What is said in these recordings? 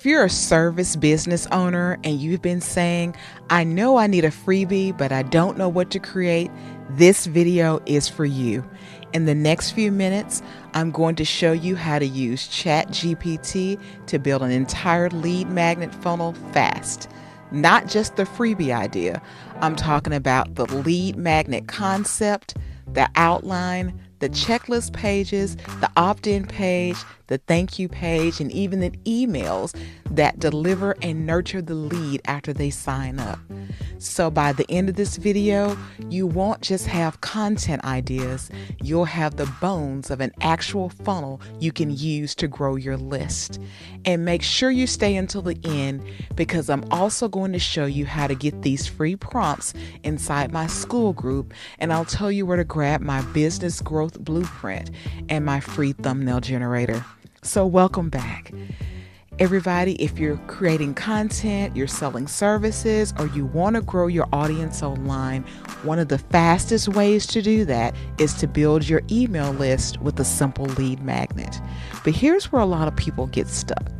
you're a service business owner and you've been saying, I know I need a freebie, but I don't know what to create, this video is for you. In the next few minutes, I'm going to show you how to use ChatGPT to build an entire lead magnet funnel fast. Not just the freebie idea. I'm talking about the lead magnet concept, the outline, the checklist pages, the opt-in page, the thank you page, and even the emails that deliver and nurture the lead after they sign up. So by the end of this video, you won't just have content ideas, you'll have the bones of an actual funnel you can use to grow your list. And make sure you stay until the end, because I'm also going to show you how to get these free prompts inside my school group, and I'll tell you where to grab my business growth blueprint and my free thumbnail generator. So welcome back. Everybody, if you're creating content, you're selling services, or you want to grow your audience online, one of the fastest ways to do that is to build your email list with a simple lead magnet. But here's where a lot of people get stuck.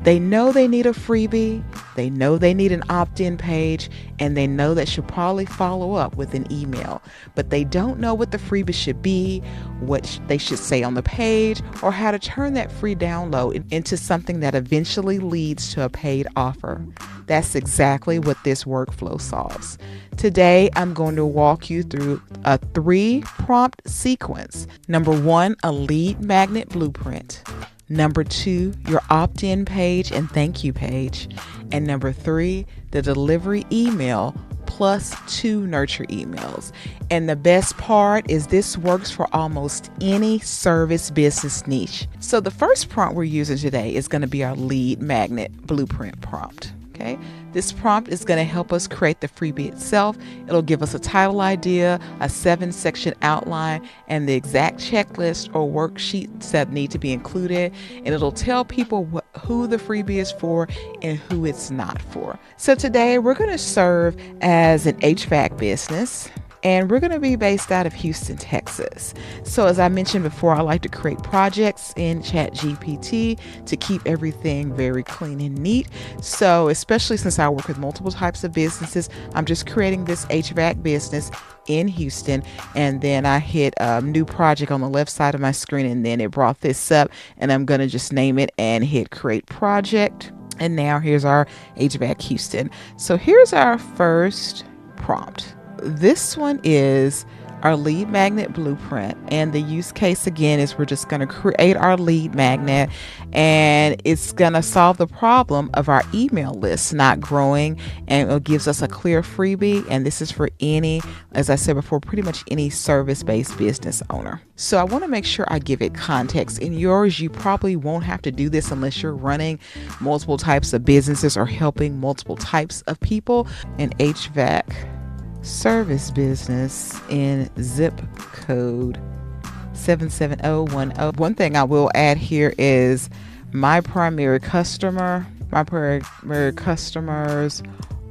They know they need a freebie, they know they need an opt-in page, and they know they should probably follow up with an email, but they don't know what the freebie should be, what they should say on the page, or how to turn that free download into something that eventually leads to a paid offer. That's exactly what this workflow solves. Today, I'm going to walk you through a 3-prompt sequence. Number 1, a lead magnet blueprint. Number 2, your opt-in page and thank you page. And number 3, the delivery email plus 2 nurture emails. And the best part is this works for almost any service business niche. So the first prompt we're using today is going to be our lead magnet blueprint prompt. Okay, this prompt is going to help us create the freebie itself. It'll give us a title idea, a 7-section outline, and the exact checklist or worksheets that need to be included. And it'll tell people who the freebie is for and who it's not for. So today we're going to serve as an HVAC business. And we're going to be based out of Houston, Texas. So as I mentioned before, I like to create projects in ChatGPT to keep everything very clean and neat. So especially since I work with multiple types of businesses, I'm just creating this HVAC business in Houston. And then I hit a new project on the left side of my screen, and then it brought this up, and I'm going to just name it and hit create project. And now here's our HVAC Houston. So here's our first prompt. This one is our lead magnet blueprint, and the use case again is we're just going to create our lead magnet, and it's going to solve the problem of our email list not growing, and it gives us a clear freebie. And this is for any, as I said before, pretty much any service-based business owner. So I want to make sure I give it context. In yours, you probably won't have to do this unless you're running multiple types of businesses or helping multiple types of people. An HVAC service business in zip code 77010. One thing I will add here is my primary customers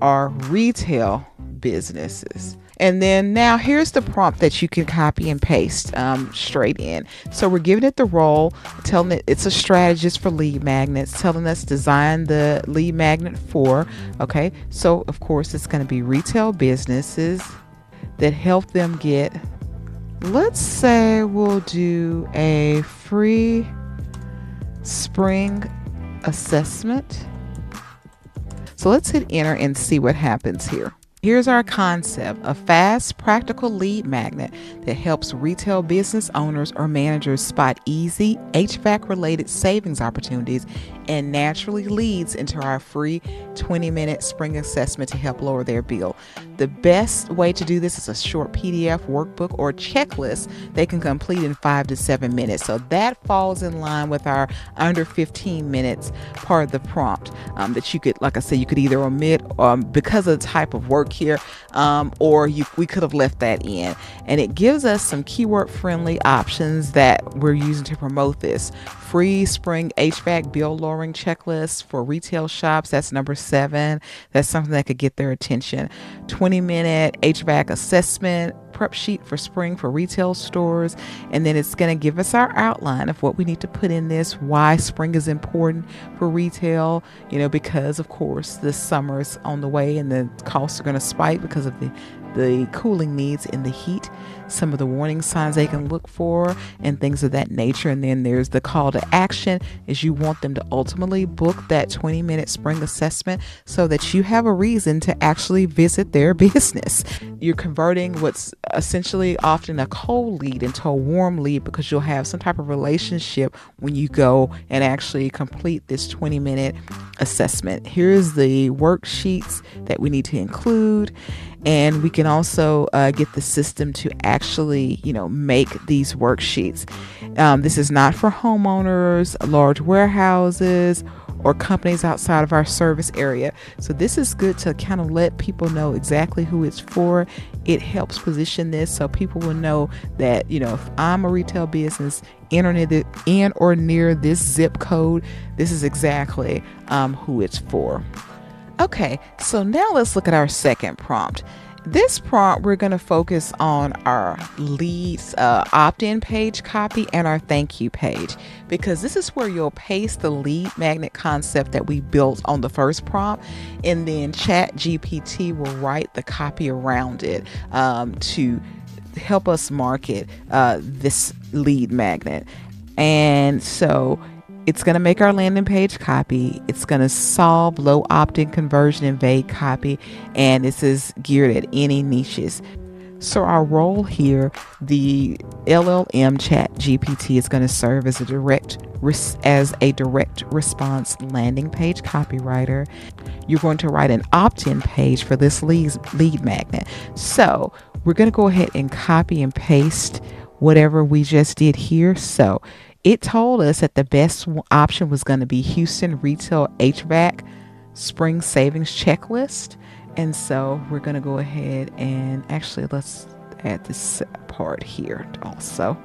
are retail businesses. And then now here's the prompt that you can copy and paste straight in. So we're giving it the role, telling it it's a strategist for lead magnets, telling us design the lead magnet for. Okay, so of course it's going to be retail businesses that help them get, let's say we'll do a free spring assessment. So let's hit enter and see what happens here. Here's our concept, a fast, practical lead magnet that helps retail business owners or managers spot easy HVAC-related savings opportunities and naturally leads into our free 20-minute spring assessment to help lower their bill. The best way to do this is a short PDF workbook or checklist they can complete in 5 to 7 minutes. So that falls in line with our under 15 minutes part of the prompt that you could, like I said, you could either omit because of the type of work here, or we could have left that in. And it gives us some keyword friendly options that we're using to promote this. Free spring HVAC bill lowering checklist for retail shops. That's number 7. That's something that could get their attention. 20-minute HVAC assessment prep sheet for spring for retail stores. And then it's going to give us our outline of what we need to put in this, why spring is important for retail, because of course the summer's on the way and the costs are going to spike because of the cooling needs in the heat, some of the warning signs they can look for and things of that nature. And then there's the call to action, is you want them to ultimately book that 20-minute spring assessment so that you have a reason to actually visit their business. You're converting what's essentially often a cold lead into a warm lead, because you'll have some type of relationship when you go and actually complete this 20-minute assessment. Here's the worksheets that we need to include. And we can also get the system to actually, make these worksheets. This is not for homeowners, large warehouses, or companies outside of our service area. So this is good to kind of let people know exactly who it's for. It helps position this so people will know that, if I'm a retail business in or near this zip code, this is exactly who it's for. Okay, so now let's look at our second prompt. This prompt, we're going to focus on our leads opt-in page copy and our thank you page, because this is where you'll paste the lead magnet concept that we built on the first prompt, and then ChatGPT will write the copy around it to help us market this lead magnet. And so it's going to make our landing page copy. It's going to solve low opt-in conversion and vague copy. And this is geared at any niches. So our role here, the LLM ChatGPT is going to serve as a direct response landing page copywriter. You're going to write an opt-in page for this lead magnet. So we're going to go ahead and copy and paste whatever we just did here. So it told us that the best option was going to be Houston Retail HVAC Spring Savings Checklist. And so we're going to go ahead and actually let's add this part here also.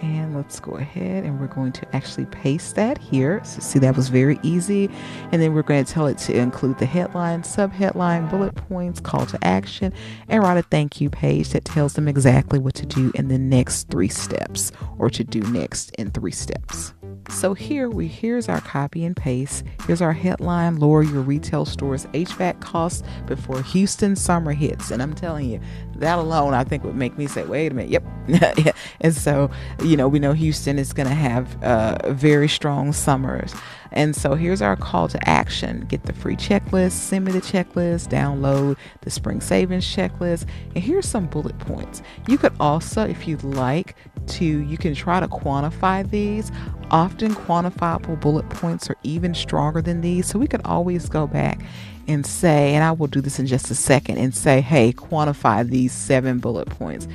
And let's go ahead and we're going to actually paste that here. So see, that was very easy. And then we're going to tell it to include the headline, subheadline, bullet points, call to action, and write a thank you page that tells them exactly what to do in the next 3 steps, or to do next in 3 steps. So here's our copy and paste. Here's our headline: lower your retail store's HVAC costs before Houston summer hits. And I'm telling you, that alone, I think would make me say, wait a minute. Yep. And so, we know Houston is going to have very strong summers. And so here's our call to action: get the free checklist, send me the checklist, download the spring savings checklist. And here's some bullet points. You could also, if you'd like to, you can try to quantify these. Often quantifiable bullet points are even stronger than these. So we could always go back and say, and I will do this in just a second, and say, hey, quantify these 7 bullet points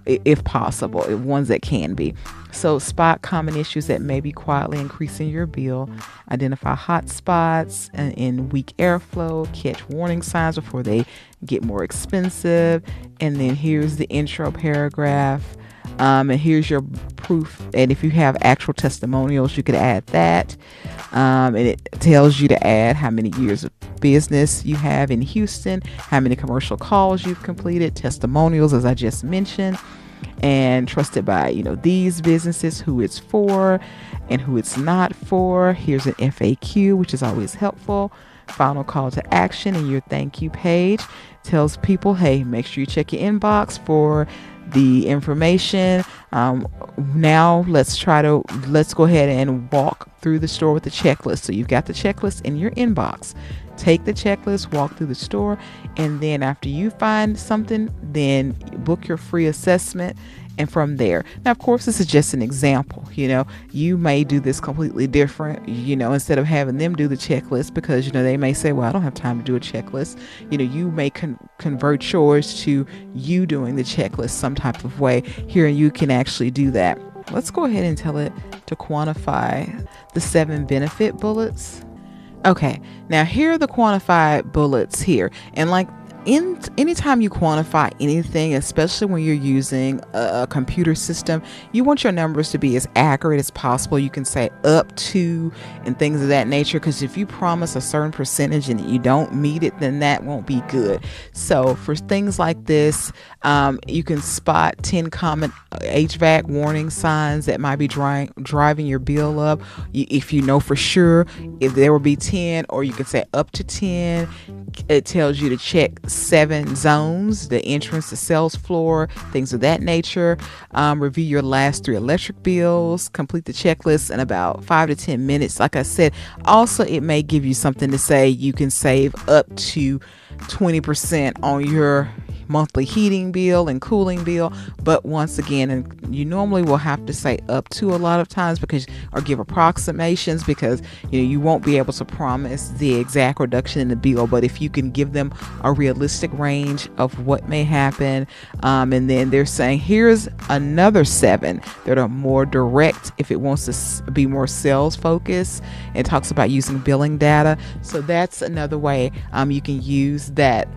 if possible, ones that can be. So spot common issues that may be quietly increasing your bill, identify hot spots in weak airflow, catch warning signs before they get more expensive. And then here's the intro paragraph. And here's your proof. And if you have actual testimonials, you could add that. And it tells you to add how many years of business you have in Houston, how many commercial calls you've completed, testimonials, as I just mentioned, and trusted by, these businesses, who it's for and who it's not for. Here's an FAQ, which is always helpful. Final call to action, and your thank you page tells people, hey, make sure you check your inbox for the information. Now let's go ahead and walk through the store with the checklist. So you've got the checklist in your inbox. Take the checklist, walk through the store, and then after you find something, then book your free assessment. And from there, now, of course, this is just an example. You may do this completely different, instead of having them do the checklist, because, they may say, well, I don't have time to do a checklist. You may convert yours to you doing the checklist some type of way. Here, you can actually do that. Let's go ahead and tell it to quantify the 7 benefit bullets. Okay, now here are the quantified bullets here. And like anytime you quantify anything, especially when you're using a computer system, you want your numbers to be as accurate as possible. You can say up to and things of that nature, because if you promise a certain percentage and you don't meet it, then that won't be good. So for things like this, you can spot 10 common HVAC warning signs that might be driving your bill up. If you know for sure if there will be 10, or you can say up to 10. It tells you to check 7 zones: the entrance, the sales floor, things of that nature. Review your last 3 electric bills. Complete the checklist in about 5 to 10 minutes. Like I said, also it may give you something to say. You can save up to 20% on your monthly heating bill and cooling bill. But once again, and you normally will have to say up to a lot of times, because, or give approximations, because you won't be able to promise the exact reduction in the bill. But if you can give them a realistic range of what may happen, and then they're saying here's another 7 that are more direct if it wants to be more sales focused, and talks about using billing data. So that's another way you can use that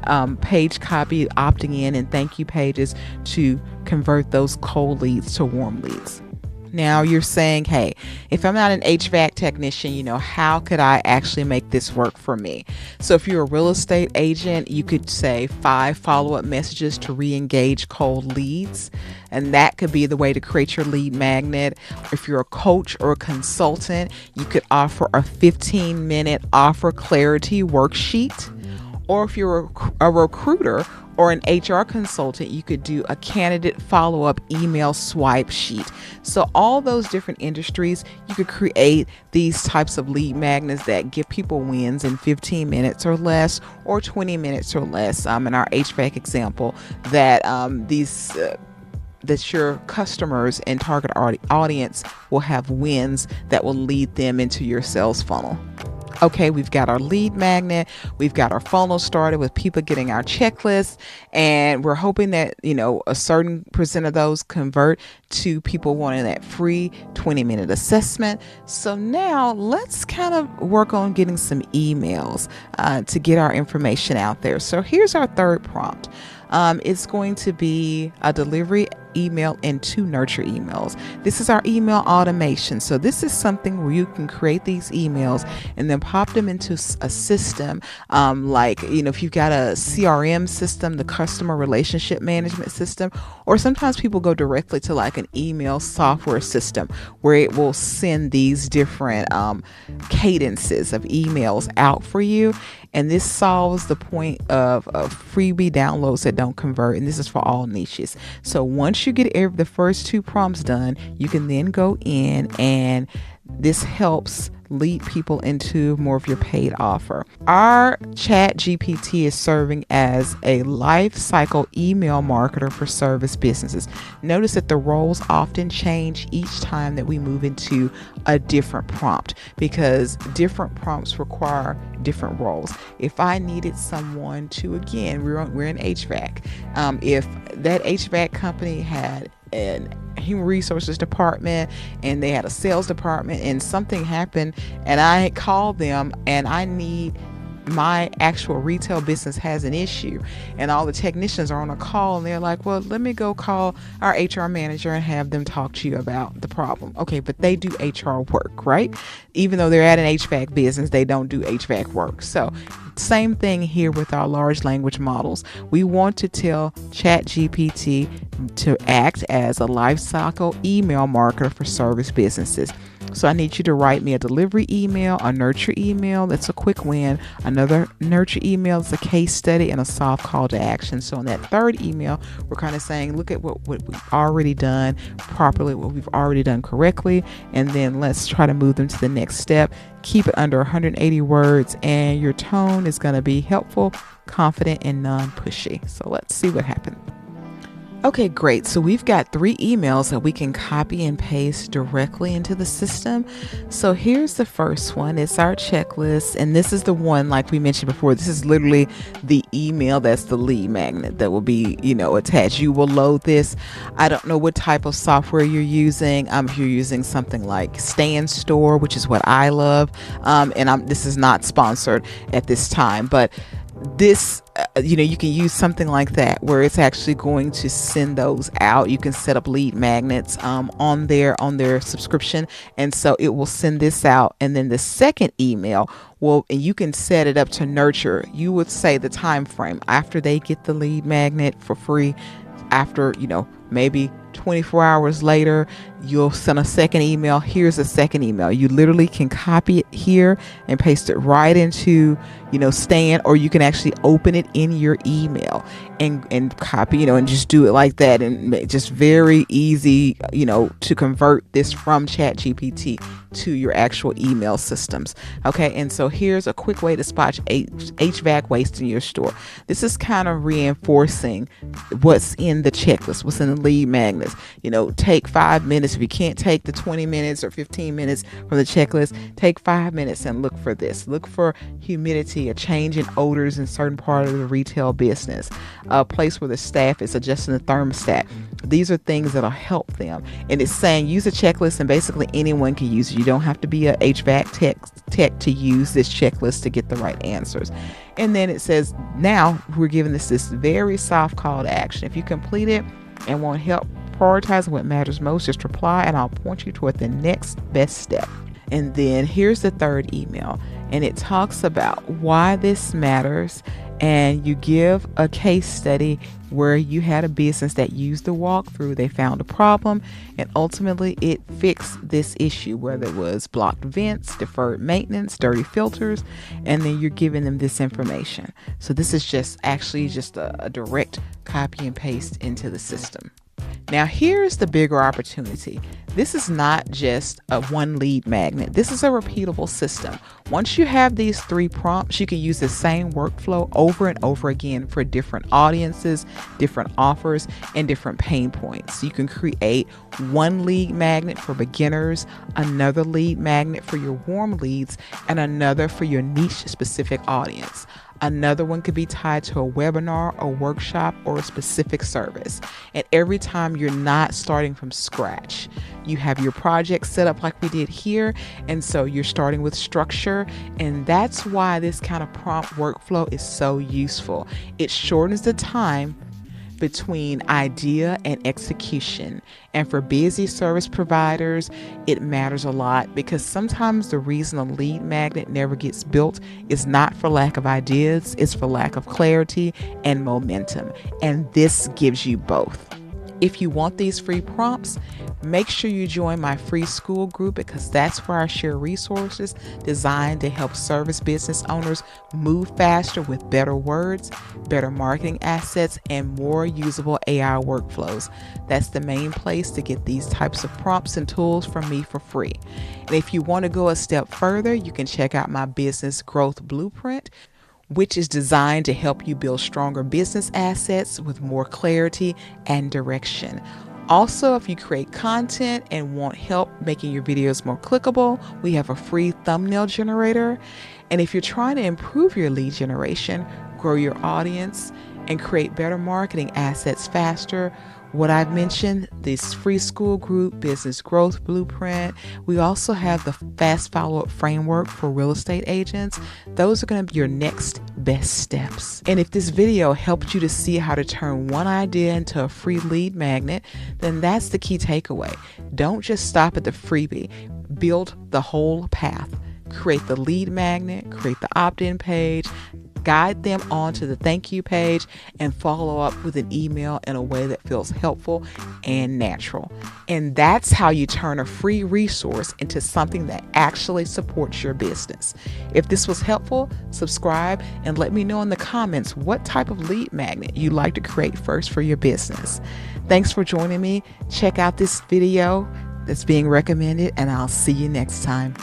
page copy, opting in, and thank you pages to convert those cold leads to warm leads. Now you're saying, hey, if I'm not an HVAC technician, how could I actually make this work for me? So if you're a real estate agent, you could say 5 follow-up messages to re-engage cold leads. And that could be the way to create your lead magnet. If you're a coach or a consultant, you could offer a 15-minute offer clarity worksheet. Or if you're a recruiter or an HR consultant, you could do a candidate follow-up email swipe sheet. So all those different industries, you could create these types of lead magnets that give people wins in 15 minutes or less, or 20 minutes or less. In our HVAC example, that that your customers and target audience will have wins that will lead them into your sales funnel. Okay, we've got our lead magnet, we've got our funnel started with people getting our checklist, and we're hoping that, a certain percent of those convert to people wanting that free 20-minute assessment. So now let's kind of work on getting some emails to get our information out there. So here's our third prompt. It's going to be a delivery email and 2 nurture emails. This is our email automation. So this is something where you can create these emails and then pop them into a system. If you've got a CRM system, the customer relationship management system, or sometimes people go directly to like an email software system where it will send these different cadences of emails out for you. And this solves the point of freebie downloads that don't convert. And this is for all niches. So once you get the first 2 prompts done, you can then go in, and this helps lead people into more of your paid offer. Our ChatGPT is serving as a life cycle email marketer for service businesses. Notice that the roles often change each time that we move into a different prompt, because different prompts require different roles. If I needed someone to, again, we're in HVAC. If that HVAC company had an human resources department and they had a sales department, and something happened and I called them and I need, my actual retail business has an issue, and all the technicians are on a call, and they're like, well, let me go call our HR manager and have them talk to you about the problem. Okay, but they do HR work, right? Even though they're at an HVAC business, they don't do HVAC work. So same thing here with our large language models. We want to tell ChatGPT to act as a lifecycle email marketer for service businesses. So I need you to write me a delivery email, a nurture email that's a quick win, another nurture email is a case study, and a soft call to action. So in that third email, we're kind of saying, look at what we've already done properly, what we've already done correctly, and then let's try to move them to the next step. Keep it under 180 words, and your tone is going to be helpful, confident, and non-pushy. So let's see what happens. Okay, great. So we've got 3 emails that we can copy and paste directly into the system. So here's the first one. It's our checklist. And this is the one, like we mentioned before, this is literally the email that's the lead magnet that will be, attached. You will load this. I don't know what type of software you're using. If you're using something like Stand Store, which is what I love. This is not sponsored at this time, but this you can use something like that where it's actually going to send those out. You can set up lead magnets on their subscription, and so it will send this out. And then the second email and you can set it up to nurture. You would say the time frame after they get the lead magnet for free. After maybe 24 hours later, you'll send a second email. Here's a second email. You literally can copy it here and paste it right into Stan, or you can actually open it in your email and copy, and just do it like that. And just very easy, to convert this from ChatGPT to your actual email systems. Okay. And so here's a quick way to spot HVAC waste in your store. This is kind of reinforcing what's in the checklist, what's in the lead magnets. Take 5 minutes. If you can't take the 20 minutes or 15 minutes from the checklist, take 5 minutes and look for this. Look for humidity, a change in odors in certain part of the retail business, a place where the staff is adjusting the thermostat. These are things that'll help them. And it's saying use a checklist, and basically anyone can use it. You don't have to be a HVAC tech to use this checklist to get the right answers. And then it says, now we're giving this very soft call to action. If you complete it and want help prioritizing what matters most, just reply and I'll point you toward the next best step. And then here's the third email, and it talks about why this matters. And you give a case study where you had a business that used the walkthrough. They found a problem, and ultimately it fixed this issue, whether it was blocked vents, deferred maintenance, dirty filters, and then you're giving them this information. So this is just a direct copy and paste into the system. Now, here's the bigger opportunity. This is not just a one lead magnet. This is a repeatable system. Once you have these 3 prompts, you can use the same workflow over and over again for different audiences, different offers, and different pain points. You can create one lead magnet for beginners, another lead magnet for your warm leads, and another for your niche specific audience. Another one could be tied to a webinar, a workshop, or a specific service. And every time you're not starting from scratch, you have your project set up like we did here. And so you're starting with structure. And that's why this kind of prompt workflow is so useful. It shortens the time between idea and execution. And for busy service providers, it matters a lot, because sometimes the reason a lead magnet never gets built is not for lack of ideas, it's for lack of clarity and momentum. And this gives you both. If you want these free prompts, make sure you join my free school group, because that's where I share resources designed to help service business owners move faster with better words, better marketing assets, and more usable AI workflows. That's the main place to get these types of prompts and tools from me for free. And if you want to go a step further, you can check out my business growth blueprint, which is designed to help you build stronger business assets with more clarity and direction. Also, if you create content and want help making your videos more clickable, we have a free thumbnail generator. And if you're trying to improve your lead generation, grow your audience, and create better marketing assets faster, what I've mentioned, this free school group, business growth blueprint. We also have the fast follow-up framework for real estate agents. Those are going to be your next best steps. And if this video helped you to see how to turn one idea into a free lead magnet, then that's the key takeaway. Don't just stop at the freebie. Build the whole path. Create the lead magnet, create the opt-in page, guide them onto the thank you page, and follow up with an email in a way that feels helpful and natural. And that's how you turn a free resource into something that actually supports your business. If this was helpful, subscribe and let me know in the comments what type of lead magnet you'd like to create first for your business. Thanks for joining me. Check out this video that's being recommended, and I'll see you next time.